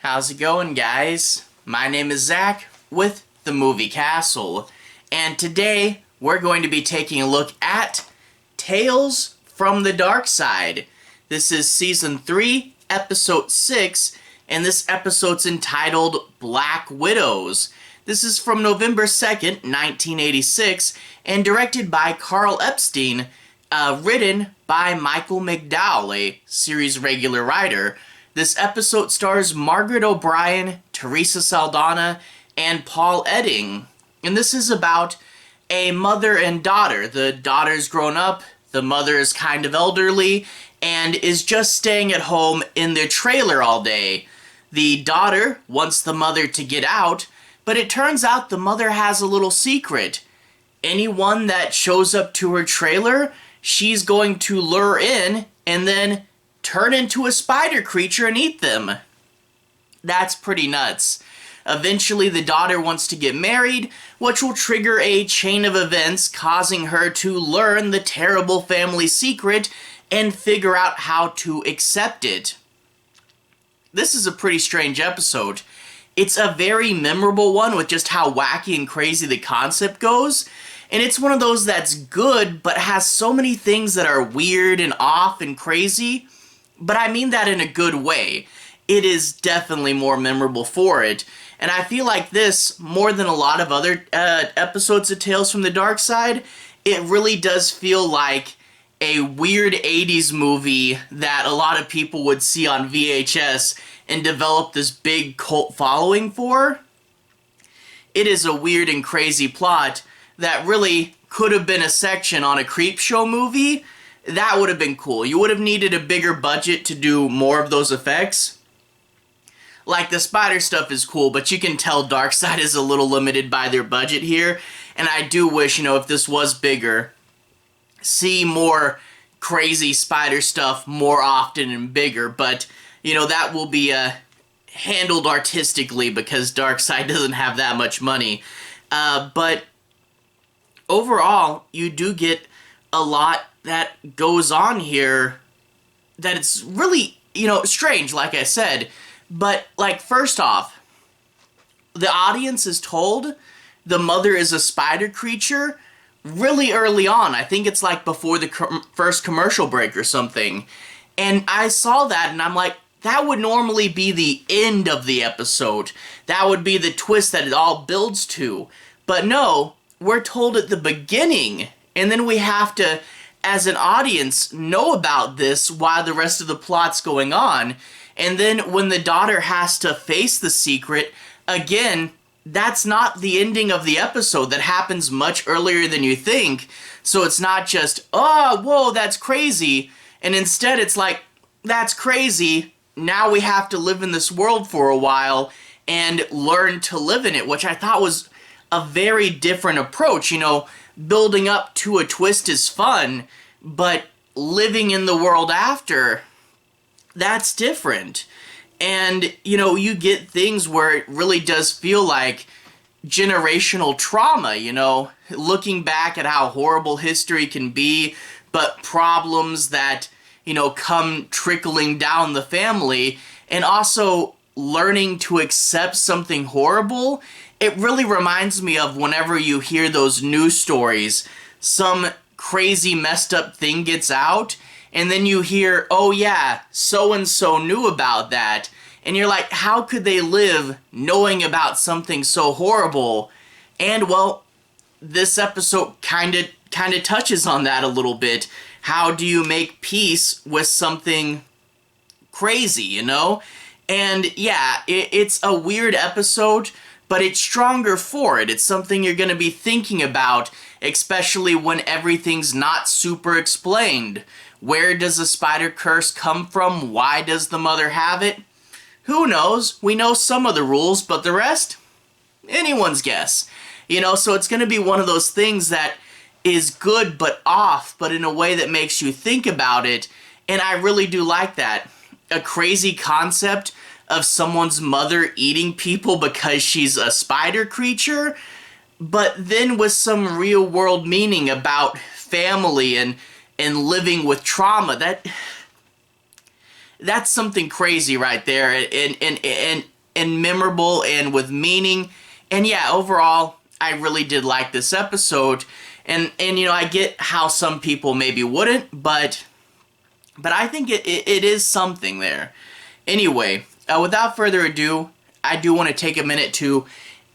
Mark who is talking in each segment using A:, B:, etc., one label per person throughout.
A: How's it going, guys? My name is Zach with the Movie Castle, and today we're going to be taking a look at Tales from the Darkside. This is Season 3, Episode 6, and this episode's entitled Black Widows. This is from November 2nd, 1986, and directed by Karl Epstein, written by Michael McDowell, a series regular writer. This episode stars Margaret O'Brien, Theresa Saldana, and Paul Eiding. And this is about a mother and daughter. The daughter's grown up, the mother is kind of elderly, and is just staying at home in their trailer all day. The daughter wants the mother to get out, but it turns out the mother has a little secret. Anyone that shows up to her trailer, she's going to lure in and then turn into a spider creature and eat them. That's pretty nuts. Eventually, the daughter wants to get married, which will trigger a chain of events causing her to learn the terrible family secret and figure out how to accept it. This is a pretty strange episode. It's a very memorable one with just how wacky and crazy the concept goes. And it's one of those that's good, but has so many things that are weird and off and crazy. But I mean that in a good way. It is definitely more memorable for it. And I feel like this, more than a lot of other episodes of Tales from the Darkside, it really does feel like a weird 80s movie that a lot of people would see on VHS and develop this big cult following for. It is a weird and crazy plot that really could have been a section on a Creepshow movie. That would have been cool. You would have needed a bigger budget to do more of those effects. Like, the spider stuff is cool, but you can tell Darkside is a little limited by their budget here. And I do wish, if this was bigger, see more crazy spider stuff more often and bigger. But, that will be handled artistically because Darkside doesn't have that much money. But overall, you do get a lot that goes on here that it's really, strange, like I said. But, first off, the audience is told the mother is a spider creature really early on. I think it's before the first commercial break or something. And I saw that and I'm like, that would normally be the end of the episode. That would be the twist that it all builds to. But no, we're told at the beginning, and then we have to, as an audience, know about this while the rest of the plot's going on. And then when the daughter has to face the secret, again, that's not the ending of the episode. That happens much earlier than you think. So it's not just, oh, whoa, that's crazy. And instead it's like, that's crazy. Now we have to live in this world for a while and learn to live in it, which I thought was a very different approach. Building up to a twist is fun, but living in the world after, that's different. And, you get things where it really does feel like generational trauma, looking back at how horrible history can be, but problems that, come trickling down the family, and also learning to accept something horrible. It really reminds me of whenever you hear those news stories, some crazy messed up thing gets out, and then you hear, oh yeah, so-and-so knew about that. And you're like, how could they live knowing about something so horrible? And, well, this episode kind of touches on that a little bit. How do you make peace with something crazy, And, yeah, it's a weird episode, but it's stronger for it. It's something you're going to be thinking about, especially when everything's not super explained. Where does the spider curse come from? Why does the mother have it? Who knows? We know some of the rules, but the rest? Anyone's guess. So it's going to be one of those things that is good but off, but in a way that makes you think about it. And I really do like that. A crazy concept of someone's mother eating people because she's a spider creature, but then with some real world meaning about family and living with trauma. That's something crazy right there. And and memorable and with meaning. And yeah, overall, I really did like this episode. And you know, I get how some people maybe wouldn't, but I think it is something there. Anyway, without further ado, I do want to take a minute to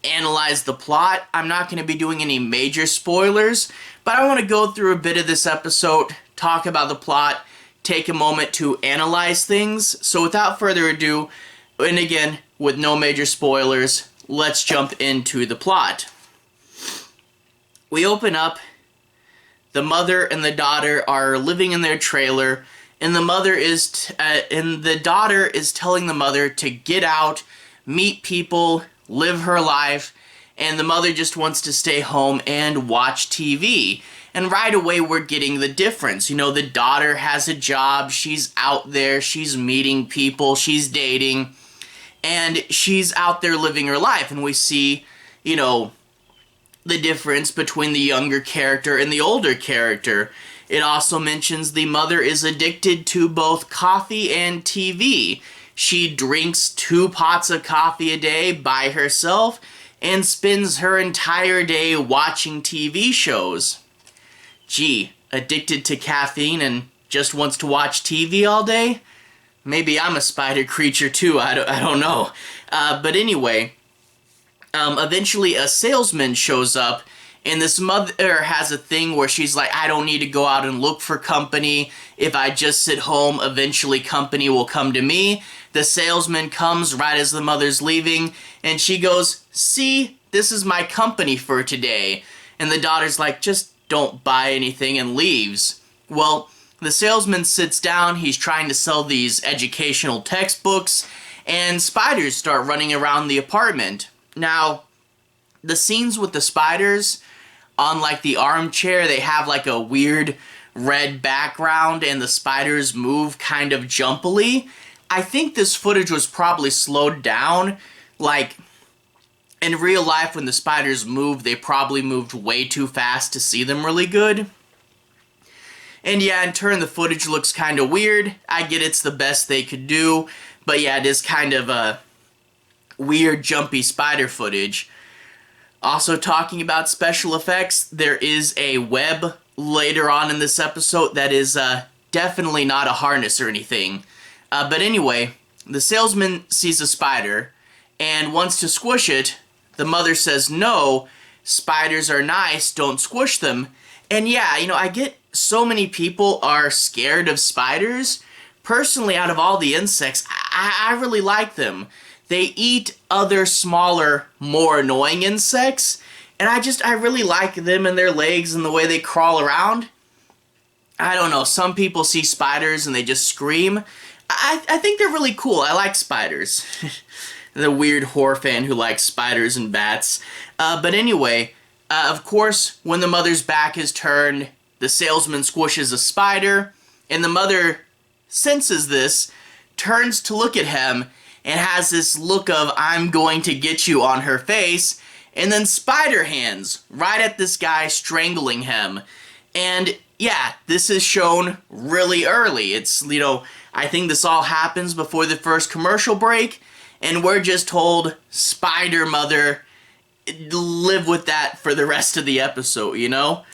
A: analyze the plot. I'm not going to be doing any major spoilers, but I want to go through a bit of this episode, talk about the plot, take a moment to analyze things. So without further ado, and again, with no major spoilers, let's jump into the plot. We open up, the mother and the daughter are living in their trailer, and the daughter is telling the mother to get out, meet people, live her life, and the mother just wants to stay home and watch TV. And right away we're getting the difference. You know, the daughter has a job, she's out there, she's meeting people, she's dating, and she's out there living her life. And we see, you know, the difference between the younger character and the older character. It also mentions the mother is addicted to both coffee and TV. She drinks 2 pots of coffee a day by herself and spends her entire day watching TV shows. Gee, addicted to caffeine and just wants to watch TV all day? Maybe I'm a spider creature too, I don't know. But anyway, eventually a salesman shows up, and this mother has a thing where she's like, I don't need to go out and look for company. If I just sit home, eventually company will come to me. The salesman comes right as the mother's leaving, and she goes, see, this is my company for today. And the daughter's like, just don't buy anything, and leaves. Well, the salesman sits down, he's trying to sell these educational textbooks, and spiders start running around the apartment. Now, the scenes with the spiders, on like the armchair, they have like a weird red background and the spiders move kind of jumpily. I think this footage was probably slowed down. Like, in real life when the spiders moved, they probably moved way too fast to see them really good. And yeah, in turn, the footage looks kind of weird. I get it's the best they could do, but yeah, it is kind of a weird, jumpy spider footage. Also, talking about special effects, there is a web later on in this episode that is definitely not a harness or anything. But anyway, the salesman sees a spider and wants to squish it. The mother says, no, spiders are nice, don't squish them. And yeah, you know, I get so many people are scared of spiders. Personally, out of all the insects, I really like them. They eat other smaller, more annoying insects, and I really like them and their legs and the way they crawl around. I don't know, some people see spiders and they just scream. I think they're really cool. I like spiders. The weird horror fan who likes spiders and bats. But anyway, of course, when the mother's back is turned, the salesman squishes a spider, and the mother senses this, turns to look at him, and has this look of, I'm going to get you on her face, and then spider hands right at this guy, strangling him. And yeah, this is shown really early. It's, you know, I think this all happens before the first commercial break, and we're just told, spider mother, live with that for the rest of the episode, you know?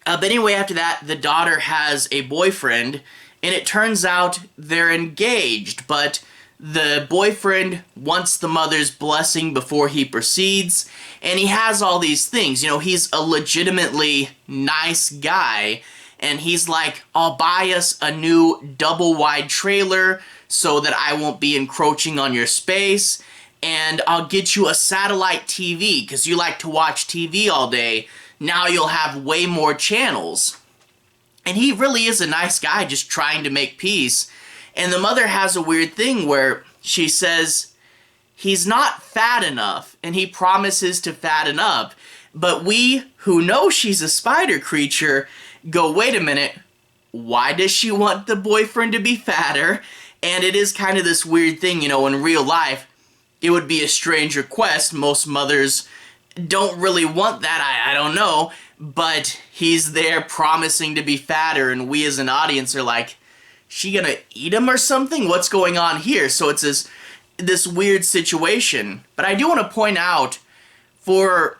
A: But anyway, after that, the daughter has a boyfriend, and it turns out they're engaged, but the boyfriend wants the mother's blessing before he proceeds, and he has all these things. You know, he's a legitimately nice guy, and he's like, I'll buy us a new double-wide trailer so that I won't be encroaching on your space, and I'll get you a satellite TV, because you like to watch TV all day. Now you'll have way more channels. And he really is a nice guy, just trying to make peace. And the mother has a weird thing where she says, he's not fat enough, and he promises to fatten up. But we, who know she's a spider creature, go, wait a minute, why does she want the boyfriend to be fatter? And it is kind of this weird thing, you know, in real life, it would be a strange request. Most mothers don't really want that, I don't know. But he's there promising to be fatter, and we as an audience are like, she gonna eat him or something? What's going on here? So it's this this weird situation. But I do want to point out, for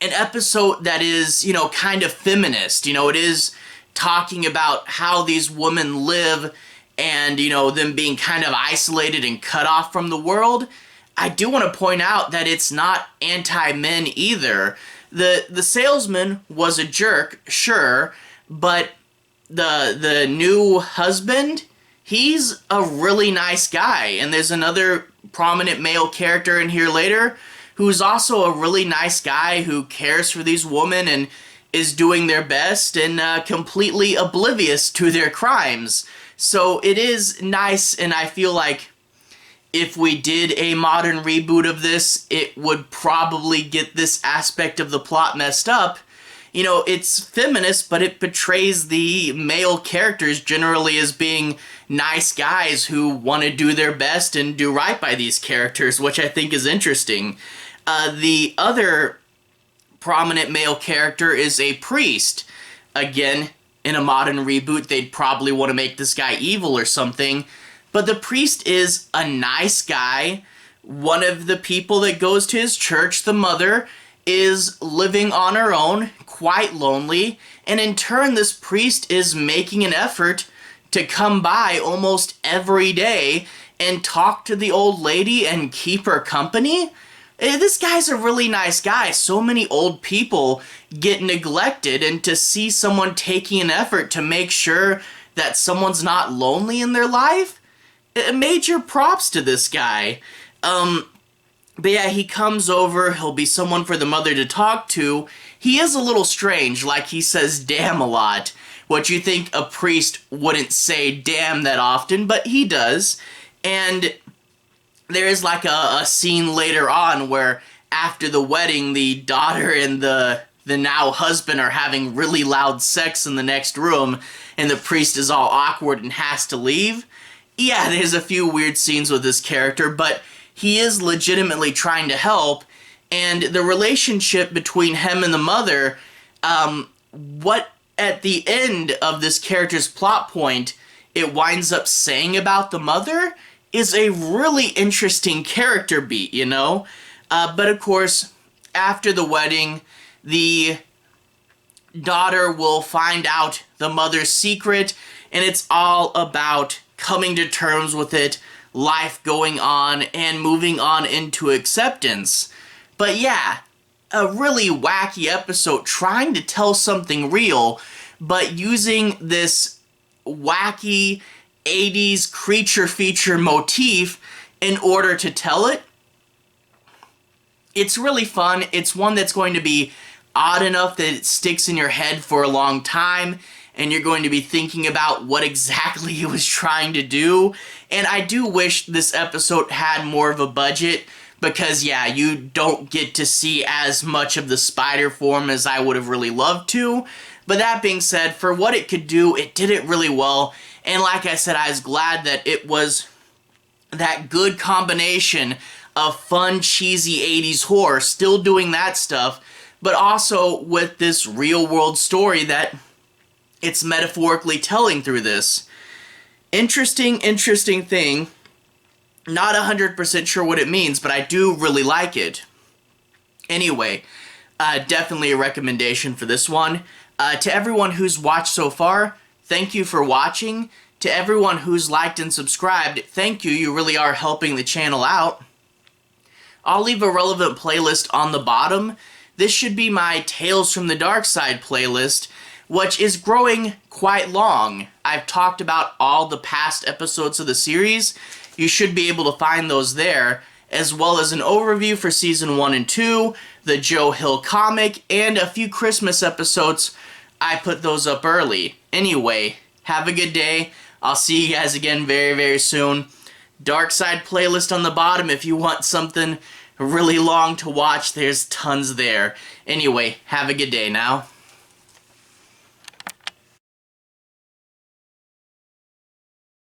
A: an episode that is, kind of feminist, it is talking about how these women live and, them being kind of isolated and cut off from the world, I do want to point out that it's not anti-men either. The salesman was a jerk, sure, but the new husband, he's a really nice guy. And there's another prominent male character in here later who's also a really nice guy who cares for these women and is doing their best and completely oblivious to their crimes. So it is nice, and I feel like if we did a modern reboot of this, it would probably get this aspect of the plot messed up. It's feminist, but it portrays the male characters generally as being nice guys who want to do their best and do right by these characters, which I think is interesting. The other prominent male character is a priest. Again, in a modern reboot, they'd probably want to make this guy evil or something. But the priest is a nice guy. One of the people that goes to his church, the mother, is living on her own, quite lonely. And in turn, this priest is making an effort to come by almost every day and talk to the old lady and keep her company. This guy's a really nice guy. So many old people get neglected, and to see someone taking an effort to make sure that someone's not lonely in their life, major props to this guy. But yeah, he comes over, he'll be someone for the mother to talk to. He is a little strange, like he says damn a lot, what you think a priest wouldn't say damn that often, but he does. And there is like a scene later on where after the wedding, the daughter and the now husband are having really loud sex in the next room, and the priest is all awkward and has to leave. Yeah, there's a few weird scenes with this character, but he is legitimately trying to help, and the relationship between him and the mother, what at the end of this character's plot point it winds up saying about the mother is a really interesting character beat, But of course, after the wedding, the daughter will find out the mother's secret, and it's all about coming to terms with it, life going on, and moving on into acceptance. But yeah, a really wacky episode trying to tell something real, but using this wacky 80s creature feature motif in order to tell it. It's really fun. It's one that's going to be odd enough that it sticks in your head for a long time, and you're going to be thinking about what exactly he was trying to do. And I do wish this episode had more of a budget, because yeah, you don't get to see as much of the spider form as I would have really loved to. But that being said, for what it could do, it did it really well. And like I said, I was glad that it was that good combination of fun, cheesy 80s horror, still doing that stuff, but also with this real-world story that it's metaphorically telling through this. Interesting thing. Not 100% sure what it means, but I do really like it. Anyway, definitely a recommendation for this one. To everyone who's watched so far, thank you for watching. To everyone who's liked and subscribed, thank you. You really are helping the channel out. I'll leave a relevant playlist on the bottom. This should be my Tales from the Darkside playlist, which is growing quite long. I've talked about all the past episodes of the series. You should be able to find those there, as well as an overview for Season 1 and 2, the Joe Hill comic, and a few Christmas episodes. I put those up early. Anyway, have a good day. I'll see you guys again very, very soon. Darkside playlist on the bottom if you want something really long to watch. There's tons there. Anyway, have a good day now.